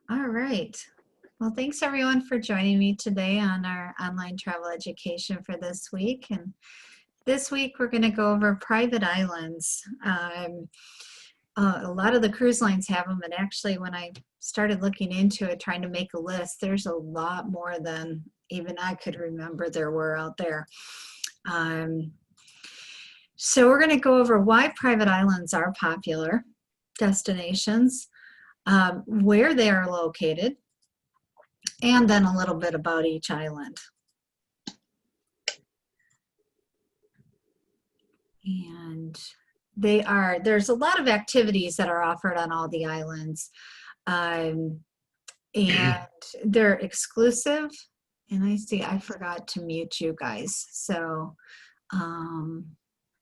All right. Well, thanks everyone for joining me today on our online travel education for this week. And this week we're going to go over private islands. A lot of the cruise lines have them, and actually when I started looking into it, trying to make a list, there's a lot more than even I could remember there were out there. So we're going to go over why private islands are popular destinations, where they are located, and then a little bit about each island. And there's a lot of activities that are offered on all the islands. And they're exclusive. And I forgot to mute you guys. So let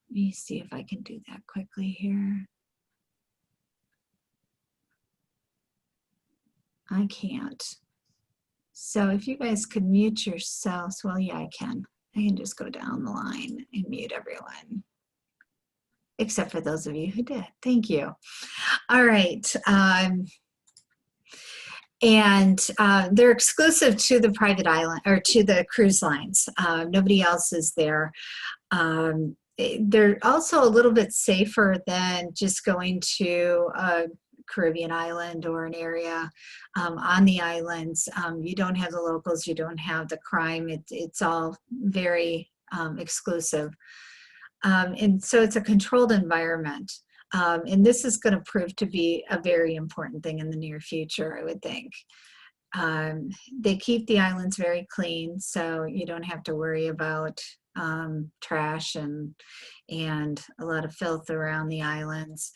me see if I can do that quickly here. I can't. So if you guys could mute yourselves, well, yeah, I can. I can just go down the line and mute everyone, except for those of you who did. Thank you. All right. They're exclusive to the private island or to the cruise lines. Nobody else is there. They're also a little bit safer than just going to a Caribbean island or an area on the islands. You don't have the locals, you don't have the crime. It's all very exclusive. And so it's a controlled environment. And this is going to prove to be a very important thing in the near future, I would think. They keep the islands very clean, so you don't have to worry about trash and a lot of filth around the islands.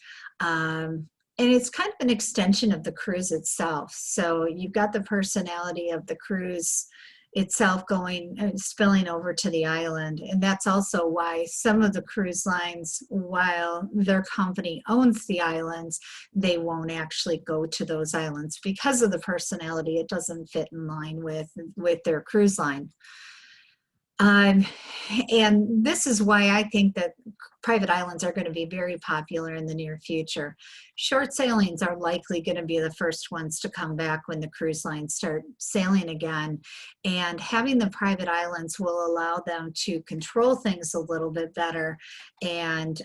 And it's kind of an extension of the cruise itself. So you've got the personality of the cruise itself going and spilling over to the island. And that's also why some of the cruise lines, while their company owns the islands, they won't actually go to those islands because of the personality. It doesn't fit in line with their cruise line. And this is why I think that private islands are going to be very popular in the near future. Short sailings are likely going to be the first ones to come back when the cruise lines start sailing again. And having the private islands will allow them to control things a little bit better. And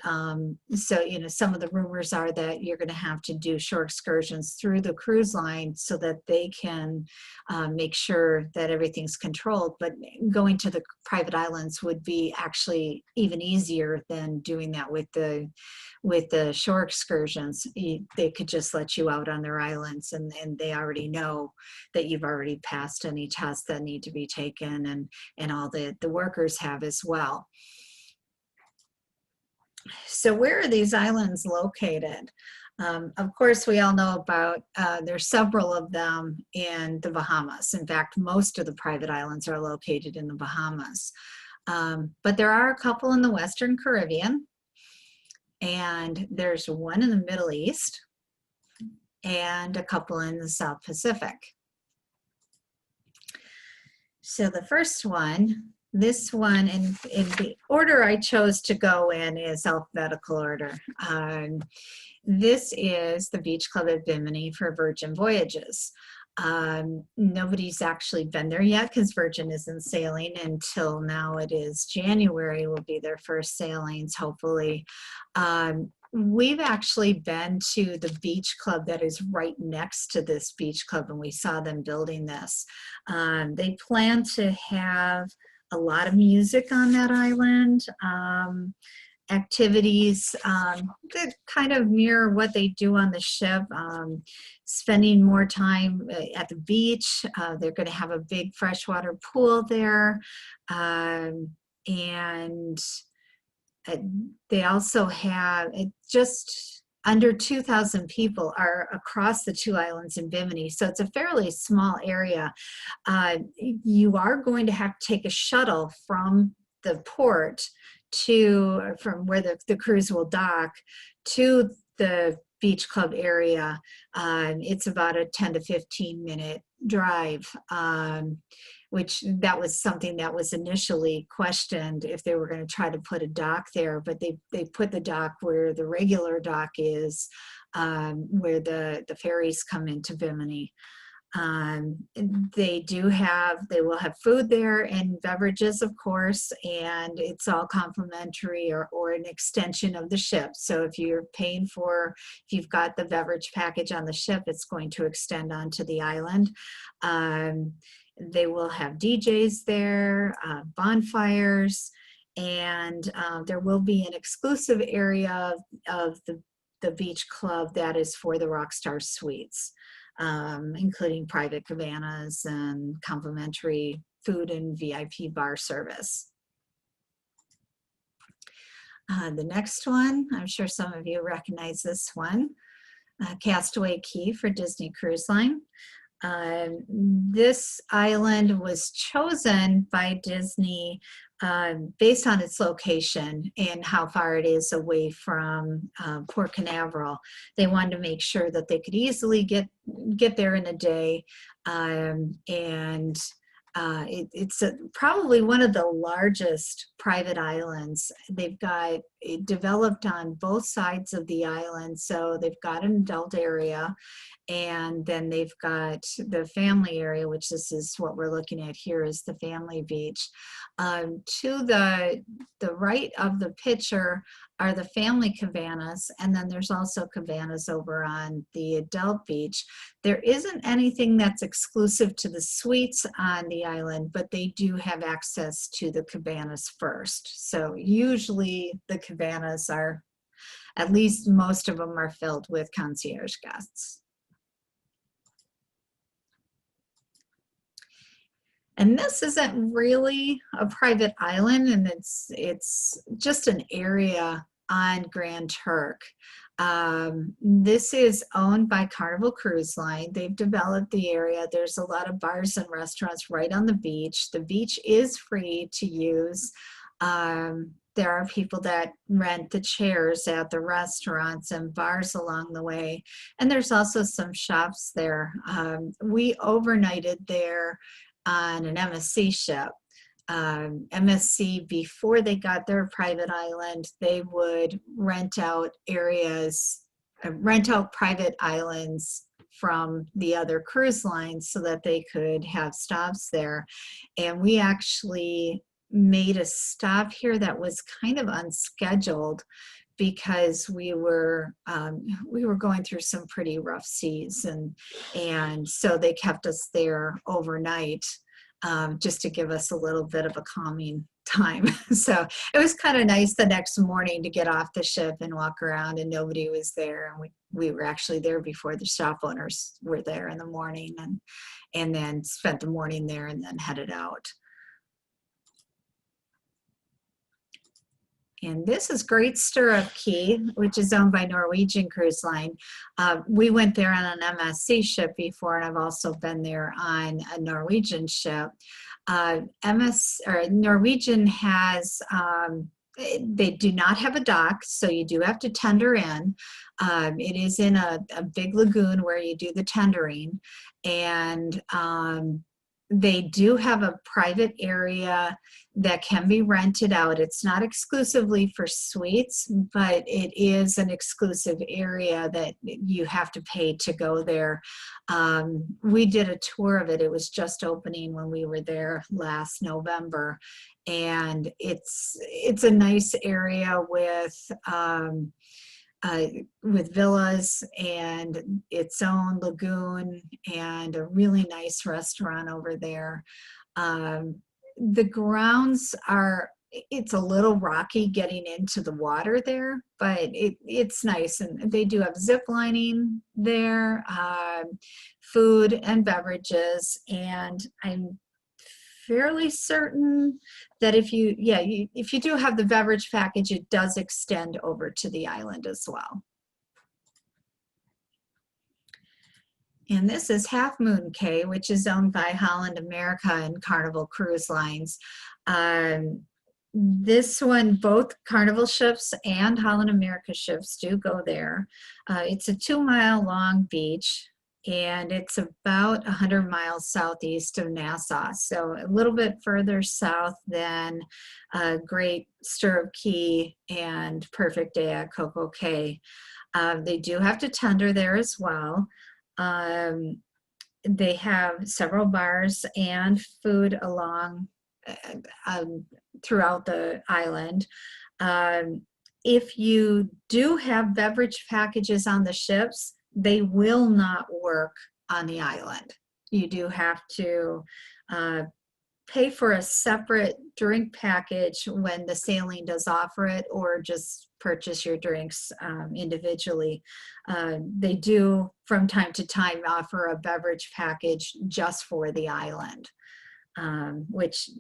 so, you know, some of the rumors are that you're going to have to do short excursions through the cruise line so that they can make sure that everything's controlled. But going to the private islands would be actually even easier than doing that with the shore excursions. They could just let you out on their islands, and they already know that you've already passed any tests that need to be taken, and all the workers have as well. So where are these islands located? Of course, we all know about, there's several of them in the Bahamas. In fact, most of the private islands are located in the Bahamas. But there are a couple in the Western Caribbean, and there's one in the Middle East, and a couple in the South Pacific. So the first one, this one, in the order I chose to go in is alphabetical order. This is the Beach Club at Bimini for Virgin Voyages. Nobody's actually been there yet because Virgin isn't sailing until now. It is January will be their first sailings, hopefully. We've actually been to the beach club that is right next to this beach club, and we saw them building this. They plan to have a lot of music on that island. Activities that kind of mirror what they do on the ship, spending more time at the beach. They're going to have a big freshwater pool there, and they also have just under 2,000 people are across the two islands in Bimini, so it's a fairly small area. You are going to have to take a shuttle from the port from where the cruise will dock to the beach club area. It's about a 10 to 15 minute drive, which that was something that was initially questioned if they were going to try to put a dock there, but they put the dock where the regular dock is, where the ferries come into Bimini. They will have food there and beverages, of course, and it's all complimentary or an extension of the ship. So if you've got the beverage package on the ship, it's going to extend onto the island. Um, they will have DJs there, bonfires, and there will be an exclusive area of the beach club that is for the Rockstar Suites, including private cabanas and complimentary food and VIP bar service. The next one, I'm sure some of you recognize this one, Castaway Cay for Disney Cruise Line. This island was chosen by Disney based on its location and how far it is away from Port Canaveral. They wanted to make sure that they could easily get there in a day, and it's probably one of the largest private islands. They've got it developed on both sides of the island, so they've got an adult area, and then they've got the family area, which this is what we're looking at here, is the family beach. To the right of the picture are the family cabanas, and then there's also cabanas over on the adult beach. There isn't anything that's exclusive to the suites on the island, but they do have access to the cabanas first. So usually the cabanas are, at least most of them are filled with concierge guests. And this isn't really a private island, and it's just an area on Grand Turk. This is owned by Carnival Cruise Line. They've developed the area. There's a lot of bars and restaurants right on the beach. The beach is free to use. There are people that rent the chairs at the restaurants and bars along the way. And there's also some shops there. We overnighted there on an MSC ship. MSC, before they got their private island, they would rent out areas, rent out private islands from the other cruise lines so that they could have stops there. And we actually made a stop here that was kind of unscheduled because we were going through some pretty rough seas, and so they kept us there overnight, just to give us a little bit of a calming time. So it was kind of nice the next morning to get off the ship and walk around, and nobody was there, and we were actually there before the shop owners were there in the morning, and then spent the morning there and then headed out. And this is Great Stirrup Cay, which is owned by Norwegian Cruise Line. We went there on an MSC ship before, and I've also been there on a Norwegian ship. Norwegian has, they do not have a dock, so you do have to tender in. It is in a big lagoon where you do the tendering, and they do have a private area that can be rented out. It's not exclusively for suites, but it is an exclusive area that you have to pay to go there. We did a tour of it. It was just opening when we were there last November, and it's a nice area with villas and its own lagoon and a really nice restaurant over there. The grounds it's a little rocky getting into the water there, but it's nice. And they do have zip lining there, food and beverages. And I'm fairly certain that if you do have the beverage package, it does extend over to the island as well. And this is Half Moon Cay, which is owned by Holland America and Carnival Cruise Lines. This one, both Carnival ships and Holland America ships do go there. It's a 2-mile long beach, and it's about 100 miles southeast of Nassau, so a little bit further south than Great Stirrup Cay and Perfect Day at Coco Cay. They do have to tender there as well. They have several bars and food along uh, um, throughout the island. Um, if you do have beverage packages on the ships, they will not work on the island. You do have to uh, pay for a separate drink package when the sailing does offer it, or just purchase your drinks individually. They do from time to time offer a beverage package just for the island, which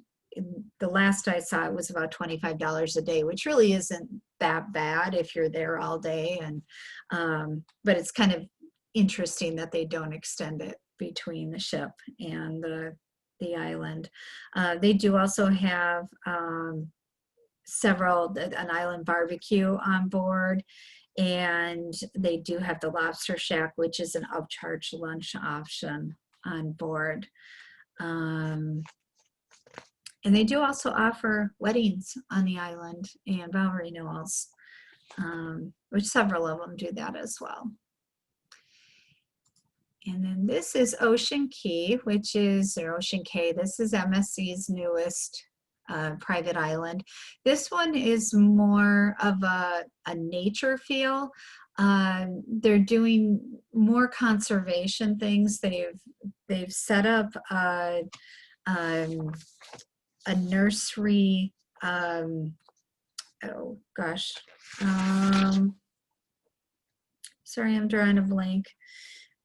the last I saw it was about $25 a day, which really isn't that bad if you're there all day. And but it's kind of interesting that they don't extend it between the ship and the island. They do also have an island barbecue on board, and they do have the Lobster Shack, which is an upcharge lunch option on board. And they do also offer weddings on the island and vow renewals, which several of them do that as well. And then this is Ocean Key, which is, or Ocean Cay. This is MSC's newest private island. This one is more of a nature feel. They're doing more conservation things. They've set up a nursery. Oh gosh, sorry, I'm drawing a blank.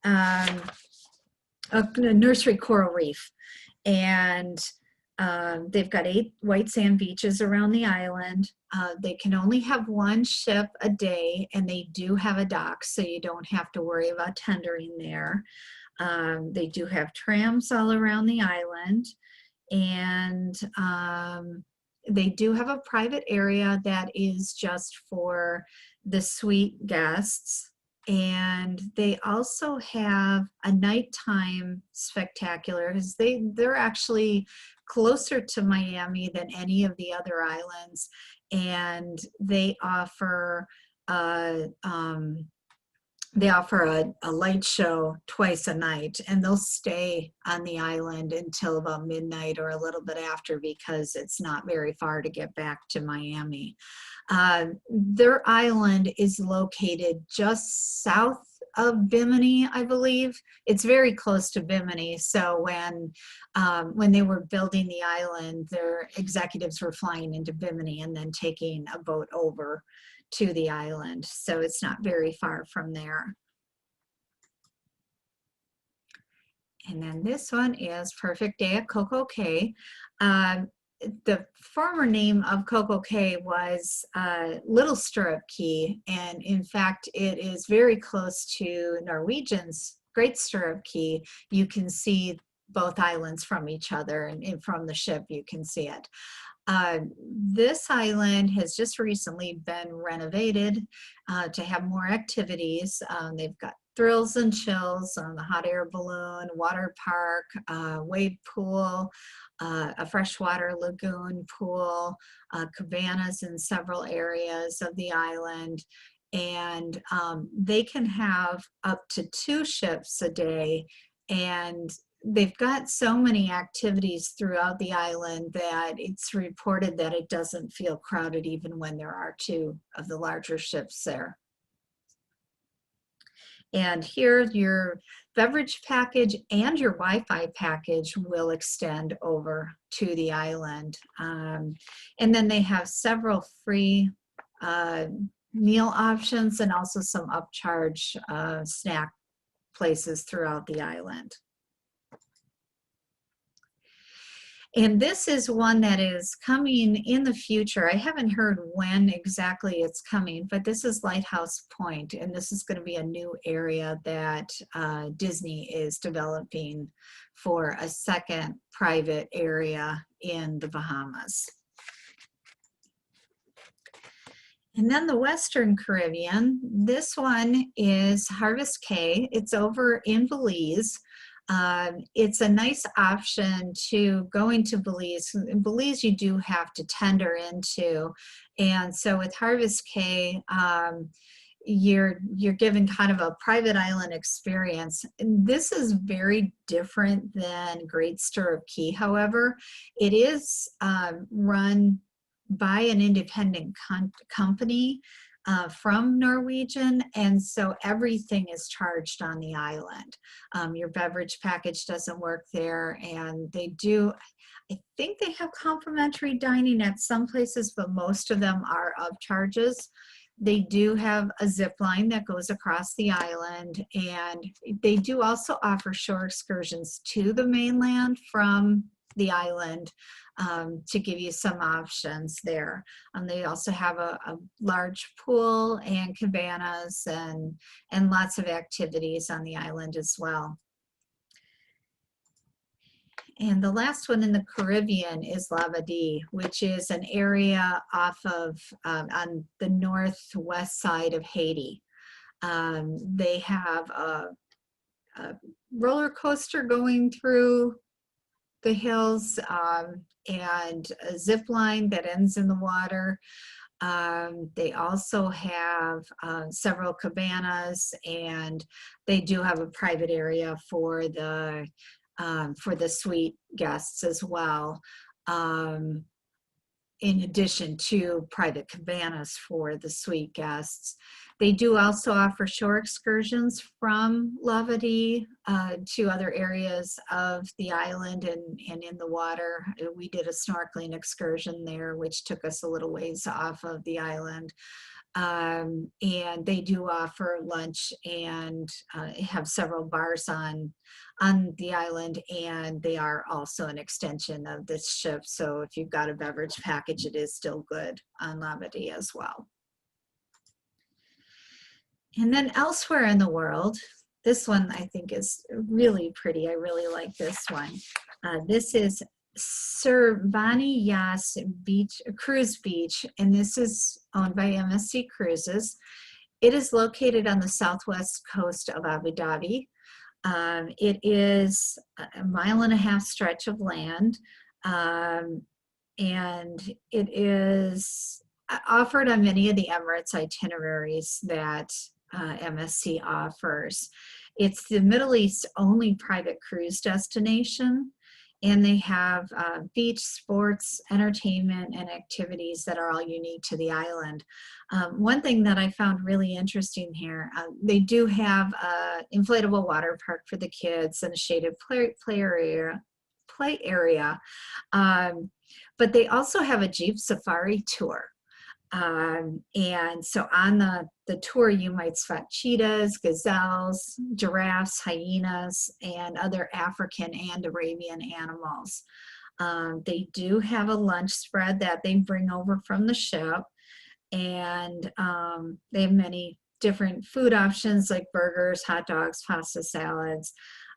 A nursery coral reef, and they've got 8 white sand beaches around the island. They can only have 1 ship a day, and they do have a dock, so you don't have to worry about tendering there. They do have trams all around the island, and they do have a private area that is just for the suite guests. And they also have a nighttime spectacular, because they're actually closer to Miami than any of the other islands, and they offer a light show twice a night, and they'll stay on the island until about midnight or a little bit after, because it's not very far to get back to Miami. Their island is located just south of Bimini, I believe. It's very close to Bimini. So when they were building the island, their executives were flying into Bimini and then taking a boat over to the island. So it's not very far from there. And then this one is Perfect Day at Coco Cay. The former name of Coco Cay was Little Stirrup Key, and in fact it is very close to Norwegian's Great Stirrup Key. You can see both islands from each other, and from the ship you can see it. This island has just recently been renovated to have more activities. They've got Thrills and Chills on the hot air balloon, water park, wave pool, a freshwater lagoon pool, cabanas in several areas of the island. And they can have up to 2 ships a day, and they've got so many activities throughout the island that it's reported that it doesn't feel crowded even when there are 2 of the larger ships there. And here your beverage package and your Wi-Fi package will extend over to the island. And then they have several free meal options, and also some upcharge snack places throughout the island. And this is one that is coming in the future. I haven't heard when exactly it's coming, but this is Lighthouse Point, and this is going to be a new area that Disney is developing for a second private area in the Bahamas. And then the Western Caribbean, this one is Harvest Cay. It's over in Belize. It's a nice option to go into Belize. In Belize, you do have to tender into. And so with Harvest Cay, you're given kind of a private island experience. And this is very different than Great Stirrup Cay. However, it is run by an independent company from Norwegian, and so everything is charged on the island. Your beverage package doesn't work there, and they do, I think they have complimentary dining at some places, but most of them are of charges. They do have a zip line that goes across the island, and they do also offer shore excursions to the mainland from the island to give you some options there. They also have a large pool and cabanas and lots of activities on the island as well. And the last one in the Caribbean is Labadee, which is an area off of on the northwest side of Haiti. They have a roller coaster going through the hills and a zip line that ends in the water. They also have several cabanas, and they do have a private area for the suite guests as well, in addition to private cabanas for the suite guests. They do also offer shore excursions from Labadee to other areas of the island and in the water. We did a snorkeling excursion there, which took us a little ways off of the island. And they do offer lunch and have several bars on the island, and they are also an extension of this ship. So if you've got a beverage package, it is still good on Labadee as well. And then elsewhere in the world, this one I think is really pretty. I really like this one. This is Sir Bani Yas Beach, Cruise Beach, and this is owned by MSC Cruises. It is located on the southwest coast of Abu Dhabi. It is a 1.5 mile stretch of land, and it is offered on many of the Emirates itineraries that MSC offers. It's the Middle East's only private cruise destination, and they have beach, sports, entertainment, and activities that are all unique to the island. One thing that I found really interesting here, they do have an inflatable water park for the kids and a shaded play area, but they also have a Jeep safari tour. And so on the tour, you might spot cheetahs, gazelles, giraffes, hyenas, and other African and Arabian animals. They do have a lunch spread that they bring over from the ship, and they have many different food options like burgers, hot dogs, pasta salads.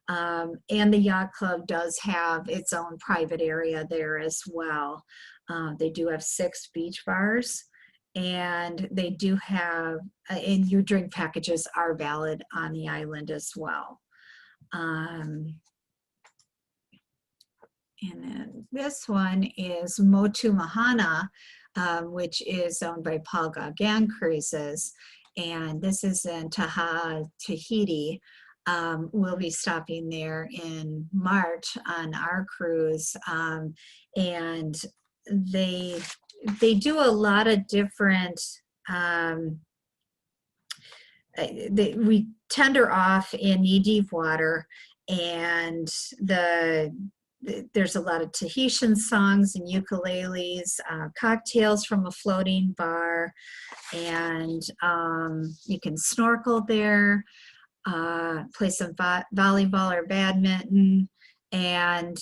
And the yacht club does have its own private area there as well. They do have 6 beach bars, and they do have, and your drink packages are valid on the island as well. And then this one is Motu Mahana, which is owned by Paul Gauguin Cruises, and this is in Taha, Tahiti. We'll be stopping there in March on our cruise, and they do a lot of different, we tender off in knee-deep water, and there's a lot of Tahitian songs and ukuleles, cocktails from a floating bar, and you can snorkel there, play some volleyball or badminton. And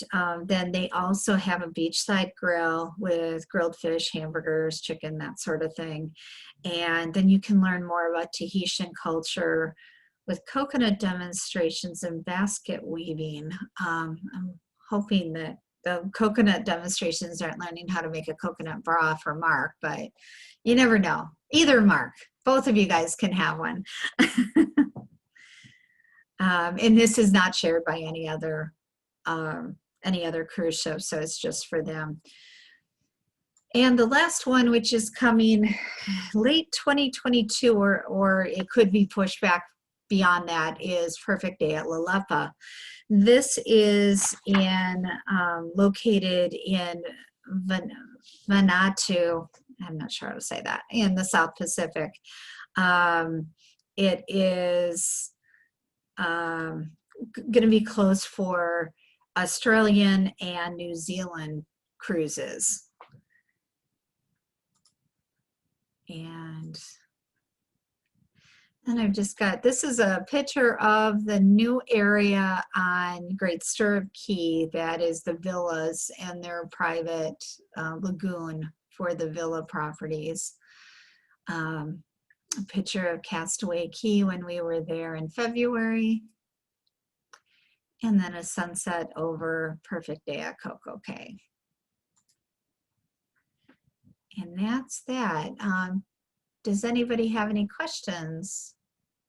then they also have a beachside grill with grilled fish, hamburgers, chicken, that sort of thing. And then you can learn more about Tahitian culture with coconut demonstrations and basket weaving. I'm hoping that the coconut demonstrations aren't learning how to make a coconut bra for Mark, but you never know. Either Mark, both of you guys can have one. And this is not shared by any other cruise ship, so it's just for them. And the last one, which is coming late 2022, or it could be pushed back beyond that, is Perfect Day at Lalepa. This is located in Vanuatu. I'm not sure how to say that, in the South Pacific. It is going to be closed for Australian and New Zealand cruises. And then I've just got, this is a picture of the new area on Great Stirrup Cay. That is the villas and their private lagoon for the villa properties. A picture of Castaway Cay when we were there in February. And then a sunset over Perfect Day at Coco Cay. And that's that. Does anybody have any questions?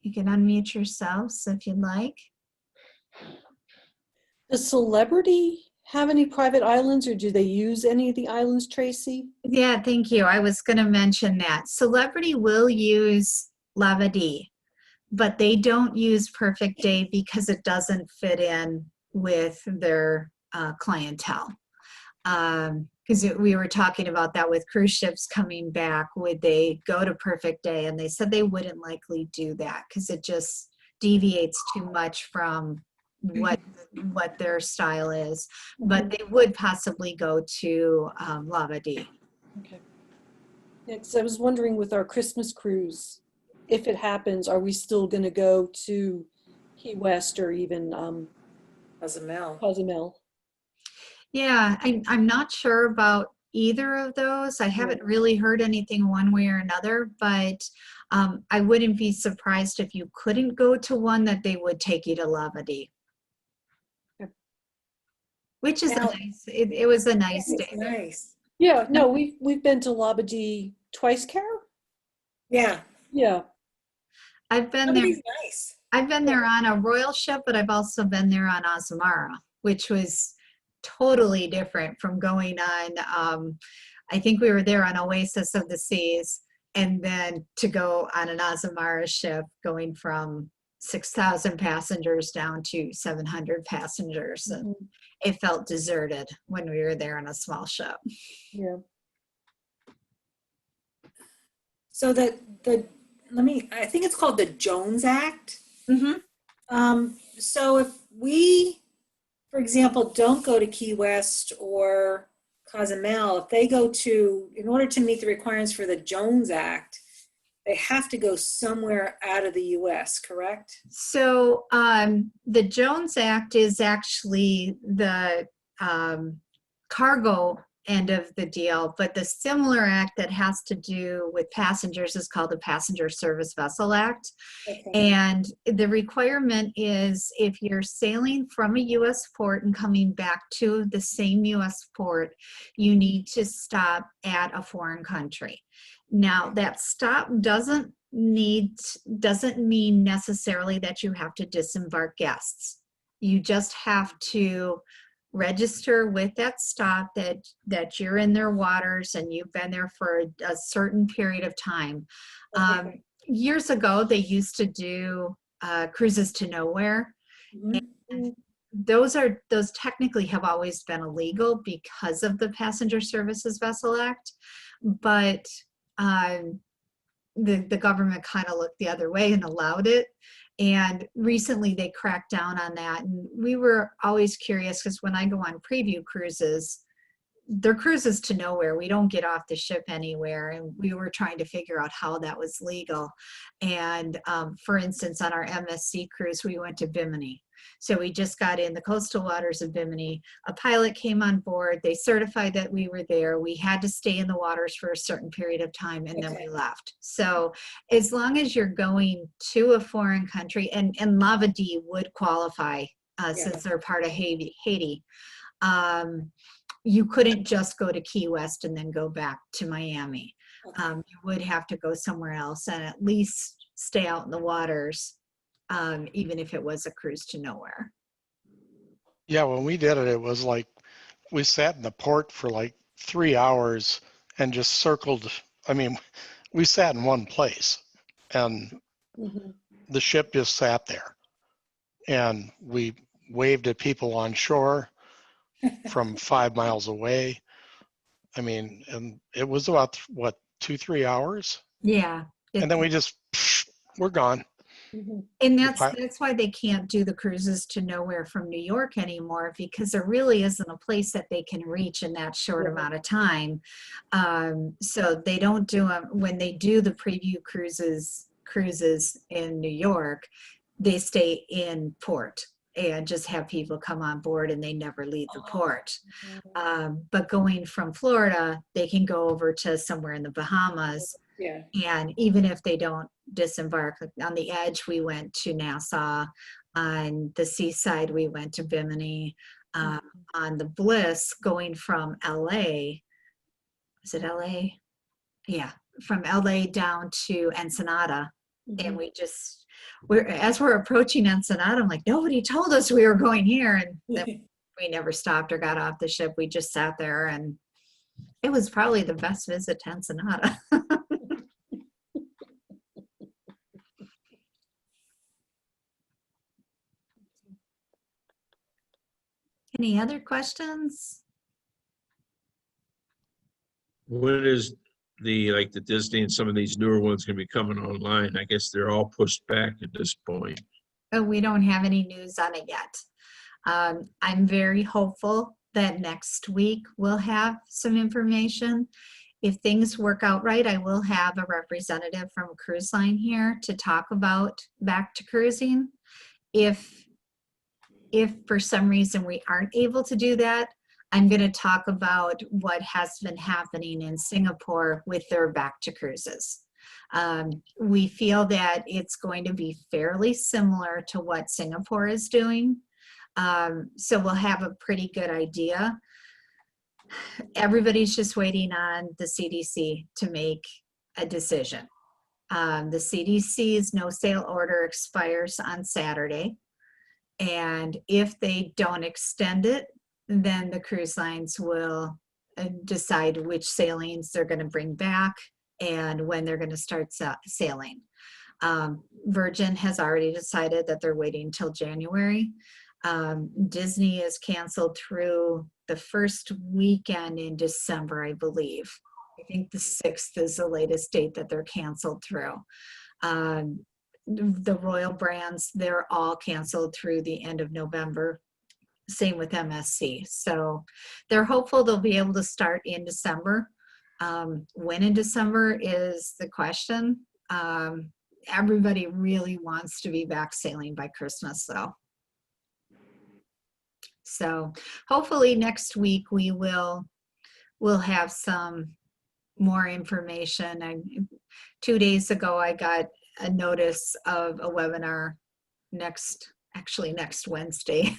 You can unmute yourselves if you'd like. Does Celebrity have any private islands, or do they use any of the islands, Tracy? Yeah, thank you. I was going to mention that. Celebrity will use Labadee, but they don't use Perfect Day because it doesn't fit in with their clientele. Because we were talking about that with cruise ships coming back. Would they go to Perfect Day? And they said they wouldn't likely do that because it just deviates too much from what their style is. But they would possibly go to Labadee. Okay. Yeah, because I was wondering with our Christmas cruise, if it happens, are we still going to go to Key West or even Cozumel? Yeah, I'm not sure about either of those. I haven't really heard anything one way or another, but I wouldn't be surprised if you couldn't go to one that they would take you to Labadee. Which is nice. It was a nice day. Nice. Yeah, no, we've been to Labadee twice, Carol? Yeah. Yeah. I've been there. Nice. I've been there on a royal ship, but I've also been there on Azamara, which was totally different from going on. I think we were there on Oasis of the Seas, and then to go on an Azamara ship going from 6,000 passengers down to 700 passengers. And it felt deserted when we were there on a small ship. Yeah. So I think it's called the Jones Act. So if we, for example, don't go to Key West or Cozumel, if they go in order to meet the requirements for the Jones Act, they have to go somewhere out of the US, correct? So the Jones Act is actually the cargo end of the deal, but the similar act that has to do with passengers is called the Passenger Service Vessel Act. Okay. And the requirement is if you're sailing from a US port and coming back to the same US port, you need to stop at a foreign country. Now that stop doesn't mean necessarily that you have to disembark guests. You just have to register with that stop that you're in their waters and you've been there for a certain period of time. Okay. Years ago, they used to do cruises to nowhere. And those technically have always been illegal because of the Passenger Services Vessel Act, but the government kind of looked the other way and allowed it. And recently they cracked down on that. And we were always curious because when I go on preview cruises, they're cruises to nowhere. We don't get off the ship anywhere. And we were trying to figure out how that was legal. And for instance, on our MSC cruise, we went to Bimini. So we just got in the coastal waters of Bimini. A pilot came on board. They certified that we were there. We had to stay in the waters for a certain period of time, and then we left. So as long as you're going to a foreign country, and Labadee would qualify since they're part of Haiti, you couldn't just go to Key West and then go back to Miami. You would have to go somewhere else and at least stay out in the waters, even if it was a cruise to nowhere. Yeah, when we did it, it was like we sat in the port for like 3 hours and just circled. I mean, we sat in one place and Mhm. the ship just sat there. And we waved at people on shore from 5 miles away. I mean, and it was about, what, 2, 3 hours? Yeah. And then we just, we're gone. Mhm. And The that's why they can't do the cruises to nowhere from New York anymore, because there really isn't a place that they can reach in that short Right. amount of time. So they don't do them when they do the preview cruises in New York. They stay in port and just have people come on board, and they never leave the port. But going from Florida, they can go over to somewhere in the Bahamas. Yeah. And even if they don't disembark, like on the edge, we went to Nassau. On the seaside, we went to Bimini. On the Bliss, going from LA, is it LA? Yeah, from LA down to Ensenada. And Mhm. as we're approaching Ensenada, I'm like, nobody told us we were going here. And then we never stopped or got off the ship. We just sat there, and it was probably the best visit to Ensenada. Any other questions? When is the Disney and some of these newer ones gonna be coming online? I guess they're all pushed back at this point. Oh, we don't have any news on it yet. I'm very hopeful that next week we'll have some information. If things work out right, I will have a representative from a cruise line here to talk about back to cruising. If for some reason we aren't able to do that, I'm going to talk about what has been happening in Singapore with their back to cruises. We feel that it's going to be fairly similar to what Singapore is doing. So we'll have a pretty good idea. Everybody's just waiting on the CDC to make a decision. The CDC's no sail order expires on Saturday. And if they don't extend it, then the cruise lines will decide which sailings they're going to bring back and when they're going to start sailing. Virgin has already decided that they're waiting until January. Disney is canceled through the first weekend in December, I believe. I think the 6th is the latest date that they're canceled through. The Royal brands, they're all canceled through the end of November. Same with MSC. So they're hopeful they'll be able to start in December. When in December is the question. Everybody really wants to be back sailing by Christmas, though. So hopefully next week we'll have some more information. 2 days ago, I got a notice of a webinar next Wednesday,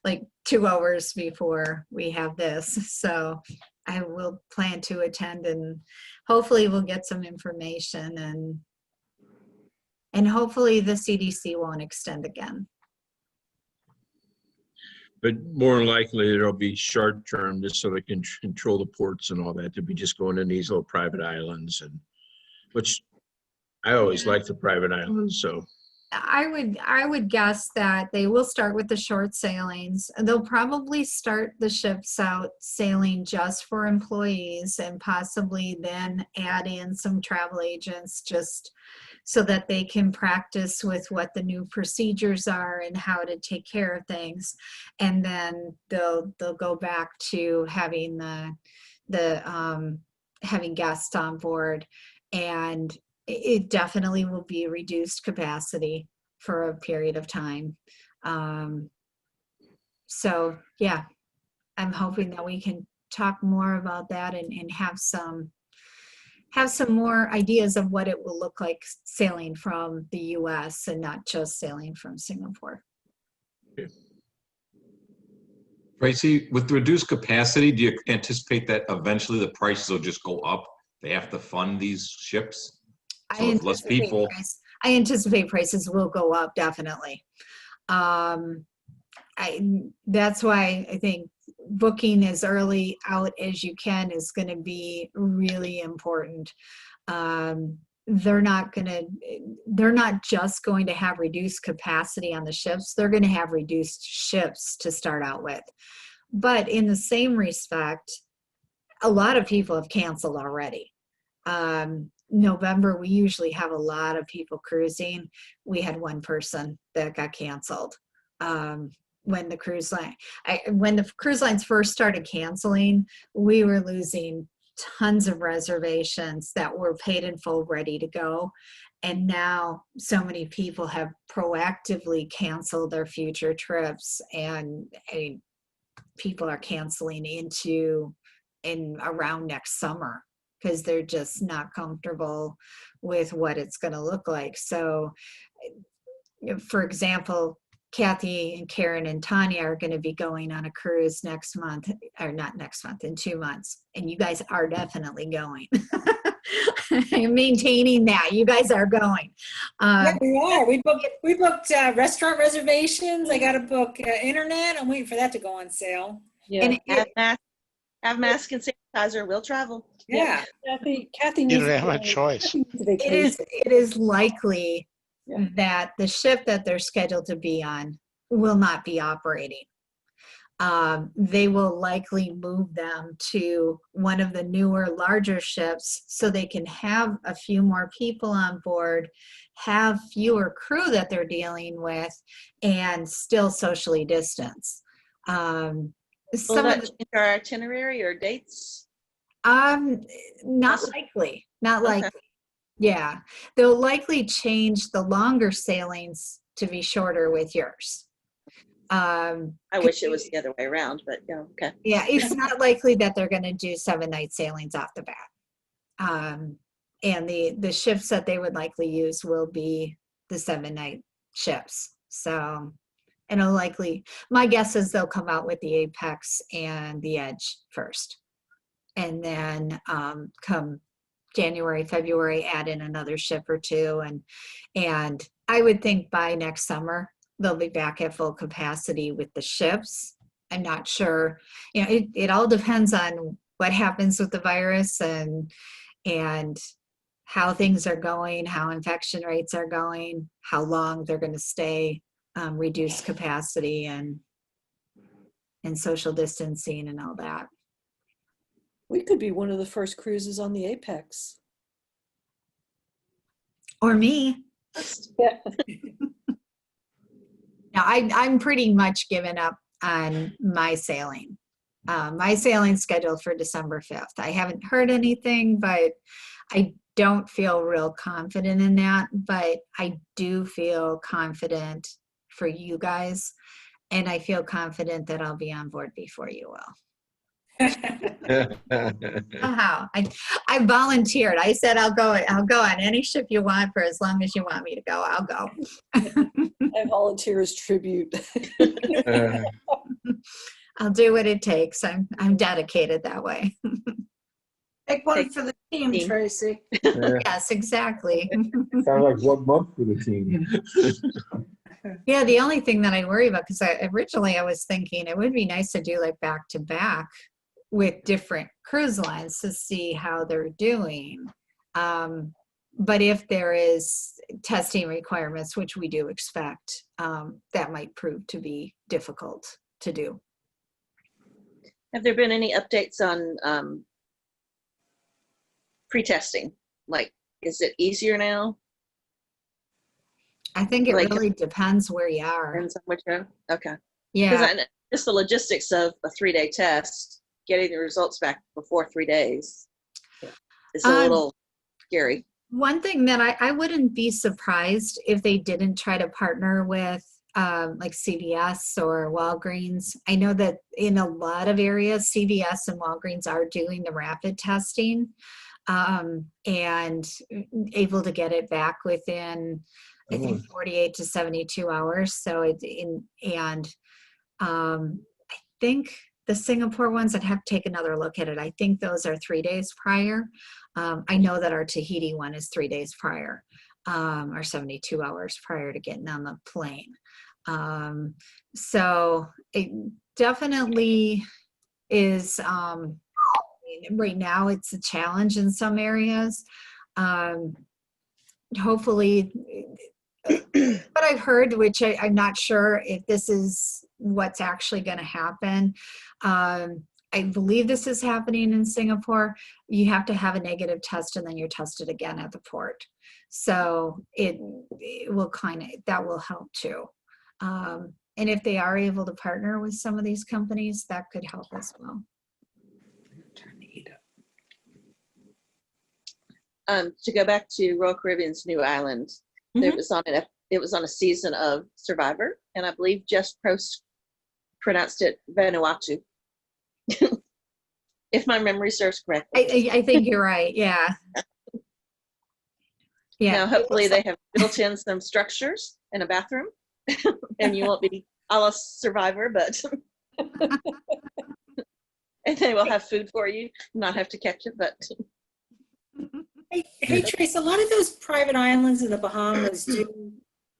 like 2 hours before we have this. So I will plan to attend, and hopefully we'll get some information, and hopefully the CDC won't extend again. But more than likely, it'll be short term, just so they can control the ports and all that. They'll be just going in these little private islands, and which I always like the private islands. So I would guess that they will start with the short sailings. They'll probably start the ships out sailing just for employees, and possibly then add in some travel agents just so that they can practice with what the new procedures are and how to take care of things. And then they'll go back to having having guests on board, and it definitely will be reduced capacity for a period of time. So yeah, I'm hoping that we can talk more about that and have some more ideas of what it will look like sailing from the US and not just sailing from Singapore. Tracy, with the reduced capacity, do you anticipate that eventually the prices will just go up? They have to fund these ships? So if less people. I anticipate prices will go up, definitely. That's why I think booking as early out as you can is going to be really important. They're not just going to have reduced capacity on the ships. They're going to have reduced ships to start out with. But in the same respect, a lot of people have canceled already. November, we usually have a lot of people cruising. We had one person that got canceled. When the cruise lines first started canceling, we were losing tons of reservations that were paid in full, ready to go. And now so many people have proactively canceled their future trips, and people are canceling around next summer because they're just not comfortable with what it's going to look like. So, for example, Kathy and Karen and Tanya are going to be going on a cruise next month, or not next month, in 2 months. And you guys are definitely going. I'm maintaining that. You guys are going. Yeah, we are. We booked restaurant reservations. I got to book internet. I'm waiting for that to go on sale. Yeah. And Have mask and sanitizer. We'll travel. Yeah. Kathy You needs don't have a to- choice. needs a vacation. it is likely Yeah. that the ship that they're scheduled to be on will not be operating. They will likely move them to one of the newer, larger ships so they can have a few more people on board, have fewer crew that they're dealing with, and still socially distance. Will Some that of the, change our itinerary or dates? not Possi- likely, not Okay. likely. Yeah, they'll likely change the longer sailings to be shorter with yours. I wish it was the other way around, but yeah, okay. Yeah, it's not likely that they're going to do 7-night sailings off the bat. And the ships that they would likely use will be the 7-night ships. So, and it'll likely, my guess is they'll come out with the Apex and the Edge first. And then come January, February, add in another ship or two. And I would think by next summer, they'll be back at full capacity with the ships. I'm not sure. You know, it all depends on what happens with the virus and how things are going, how infection rates are going, how long they're going to stay, reduced capacity and social distancing and all that. We could be one of the first cruises on the Apex. Or me. Yeah. Now, I'm pretty much given up on my sailing. My sailing's scheduled for December 5th. I haven't heard anything, but I don't feel real confident in that. But I do feel confident for you guys, and I feel confident that I'll be on board before you will. Somehow, I volunteered. I said I'll go on any ship you want for as long as you want me to go. I'll go. I volunteer as tribute. I'll do what it takes. I'm dedicated that way. Take one for the team, Team. Tracy. Yes, exactly. Sounds like 1 month for the team. Yeah, the only thing that I worry about, because originally I was thinking it would be nice to do like back to back with different cruise lines to see how they're doing. But if there is testing requirements, which we do expect, that might prove to be difficult to do. Have there been any updates on pre-testing? Like, is it easier now? I think it Like- really depends where you are. Depends on which road? Okay. Yeah. Because just the logistics of a 3-day test, getting the results back before 3 days is a little scary. One thing that I wouldn't be surprised if they didn't try to partner with like CVS or Walgreens. I know that in a lot of areas, CVS and Walgreens are doing the rapid testing and able to get it back within, I think, 48 to 72 hours. So I think the Singapore ones, I'd have to take another look at it. I think those are 3 days prior. I know that our Tahiti one is 3 days prior, or 72 hours prior to getting on the plane. So it definitely is, right now it's a challenge in some areas. Hopefully, what I've heard, which I'm not sure if this is what's actually going to happen. I believe this is happening in Singapore. You have to have a negative test and then you're tested again at the port. So it will that will help too. And if they are able to partner with some of these companies, that could help as well. To go back to Royal Caribbean's new island, it was on a season of Survivor, and I believe Jeff Prost pronounced it Vanuatu. If my memory serves correctly. I think you're right. Yeah. Yeah. Now, hopefully they have built in some structures and a bathroom, and you won't be a la Survivor, but and they will have food for you, not have to catch it, but. Hey, Trace, a lot of those private islands in the Bahamas, do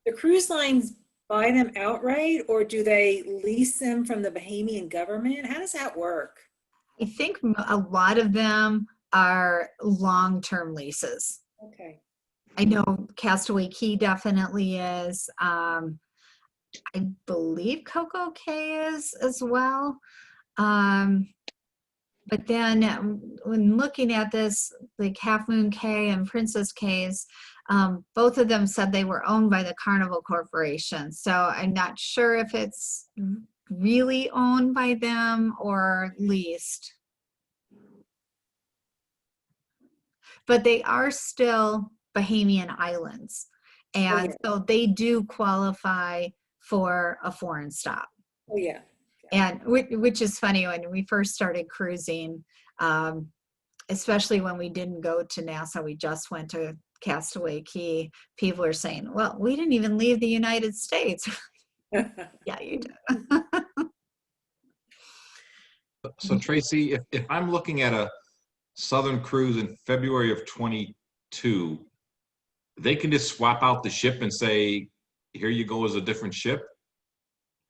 the cruise lines buy them outright, or do they lease them from the Bahamian government? How does that work? I think a lot of them are long-term leases. Okay. I know Castaway Cay definitely is. I believe Coco Cay is as well. But then when looking at this, like Half Moon Cay and Princess Cays, both of them said they were owned by the Carnival Corporation. So I'm not sure if it's really owned by them or leased. But they are still Bahamian islands. And so they do qualify for a foreign stop. Oh, yeah. And which is funny, when we first started cruising, especially when we didn't go to Nassau, we just went to Castaway Cay. People are saying, well, we didn't even leave the United States. Yeah, you did. So Tracy, if I'm looking at a Southern cruise in February of 22, they can just swap out the ship and say, here you go as a different ship?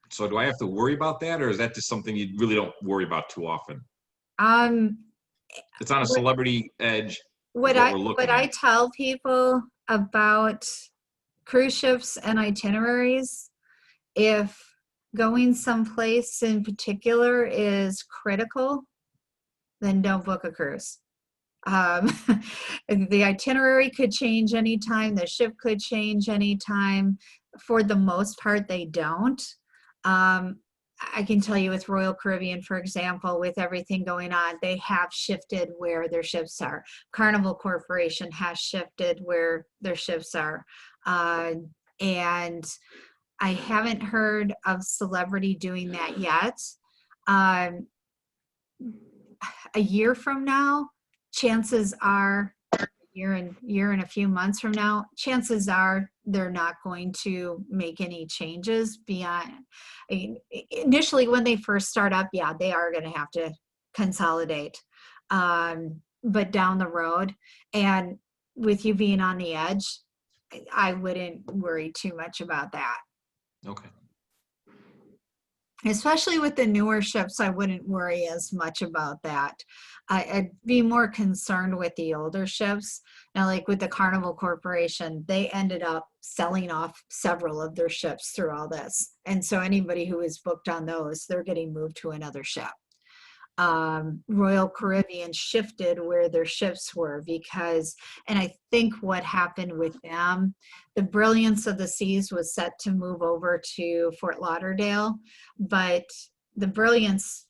So do I have to worry about that, or is that just something you really don't worry about too often? It's on a Celebrity Edge. What I tell people about cruise ships and itineraries, if going someplace in particular is critical, then don't book a cruise. The itinerary could change anytime, the ship could change anytime. For the most part, they don't. I can tell you with Royal Caribbean, for example, with everything going on, they have shifted where their ships are. Carnival Corporation has shifted where their ships are. And I haven't heard of Celebrity doing that yet. A year from now, chances are, year and a few months from now, chances are they're not going to make any changes beyond. I mean, initially when they first start up, yeah, they are going to have to consolidate. But down the road, and with you being on the edge, I wouldn't worry too much about that. Okay. Especially with the newer ships, I wouldn't worry as much about that. I'd be more concerned with the older ships. Now, like with the Carnival Corporation, they ended up selling off several of their ships through all this. And so anybody who is booked on those, they're getting moved to another ship. Royal Caribbean shifted where their ships were because, and I think what happened with them, the Brilliance of the Seas was set to move over to Fort Lauderdale, but the Brilliance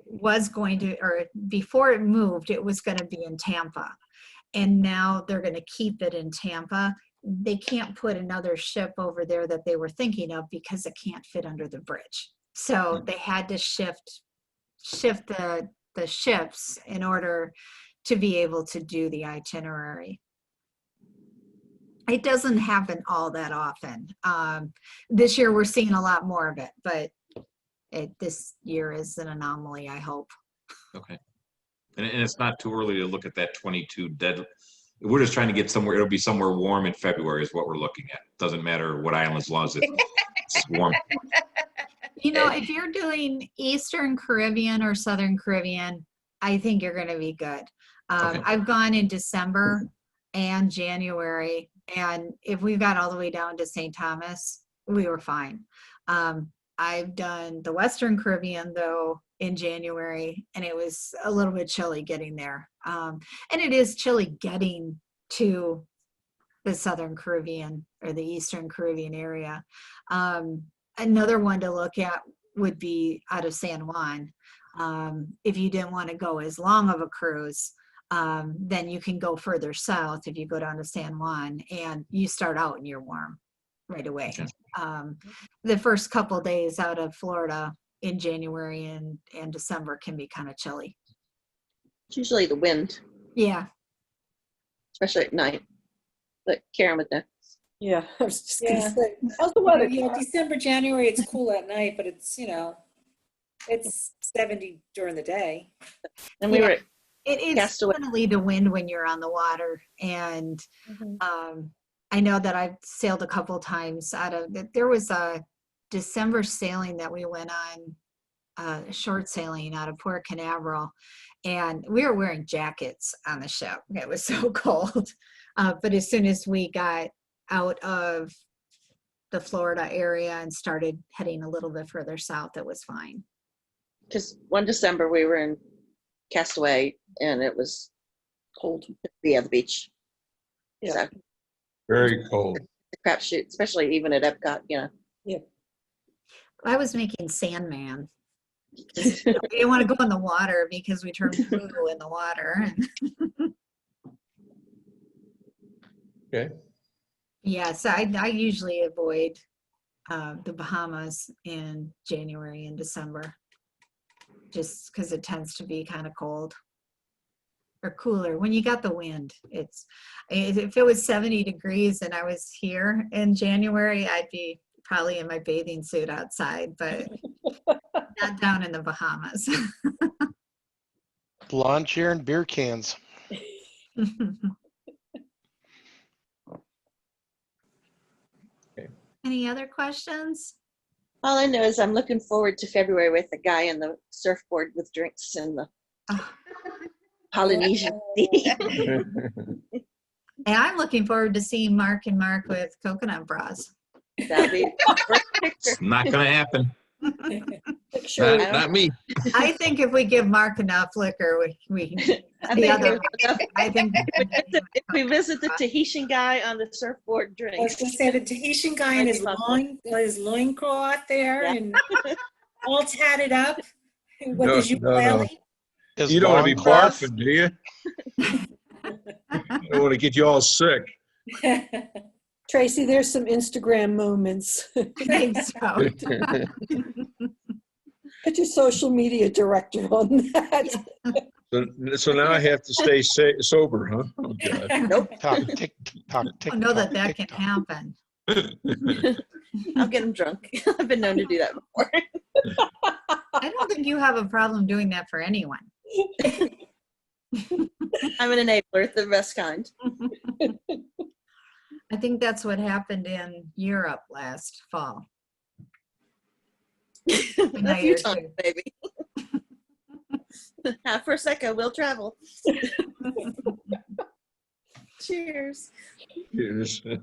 was going to, or before it moved, it was going to be in Tampa. And now they're going to keep it in Tampa. They can't put another ship over there that they were thinking of because it can't fit under the bridge. So they had to shift the ships in order to be able to do the itinerary. It doesn't happen all that often. This year we're seeing a lot more of it, but this year is an anomaly, I hope. Okay. And it's not too early to look at that 22 dead. We're just trying to get somewhere. It'll be somewhere warm in February is what we're looking at. Doesn't matter what island, as long as it's warm. You know, if you're doing Eastern Caribbean or Southern Caribbean, I think you're going to be good. Okay. I've gone in December and January, and if we got all the way down to St. Thomas, we were fine. I've done the Western Caribbean though in January, and it was a little bit chilly getting there. And it is chilly getting to the Southern Caribbean or the Eastern Caribbean area. Another one to look at would be out of San Juan. If you didn't want to go as long of a cruise, then you can go further south if you go down to San Juan and you start out and you're warm right away. Okay. The first couple days out of Florida in January and December can be kind of chilly. It's usually the wind, Yeah. especially at night. But Karen would know. Yeah, I was just gonna Yeah. say, how's the weather? Yeah, December, January, it's cool at night, but it's, it's 70 during the day. And we Yeah. were It is Castaway. definitely the wind when you're on the water. And I know that I've sailed a couple times out of, there was a December sailing that we went on, short sailing out of Port Canaveral. And we were wearing jackets on the ship. It was so cold. But as soon as we got out of the Florida area and started heading a little bit further south, it was fine. because one December we were in Castaway and it was Cold. the beach. Yeah. So Very cold. the crapshoot, especially even at Epcot, I was making Sandman. We didn't want to go in the water because we turned blue in the water. Okay. Yes, I usually avoid the Bahamas in January and December, just because it tends to be kind of cold or cooler. When you got the wind, if it was 70 degrees and I was here in January, I'd be probably in my bathing suit outside, but not down in the Bahamas. Lawn chair and beer cans. Any other questions? all I know is I'm looking forward to February with the guy in the surfboard with drinks in the Oh, Polynesian Sea. and I'm looking forward to seeing Mark and Mark with coconut bras. That'd be a great picture. It's not gonna happen. Picture, Not me. I think if we give Mark enough liquor, we I the think other, if I think we visit the Tahitian guy on the surfboard I was drinks. gonna say the Tahitian guy in Might be his loincloth there Yeah. and all tatted up with No, his no, no. ukulele. Is You don't want to be loincloth- barfing, do you? I don't want to get you all sick. Tracy, there's some Instagram moments. I think so. Put your social media director on that. So now I have to stay sober, huh? Oh, God. Nope. Tock, tick, tock, tick, I know that tock, that tick, can tock. happen. I'll get him drunk. I've been known to do that before. I don't think you have a problem doing that for anyone. I'm an enabler, the best kind. I think that's what happened in Europe last fall. A night few or times, two. baby. For a second, we'll travel. Cheers. Yes. Well,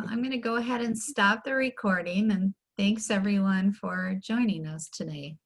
I'm going to go ahead and stop the recording, and thanks everyone for joining us today.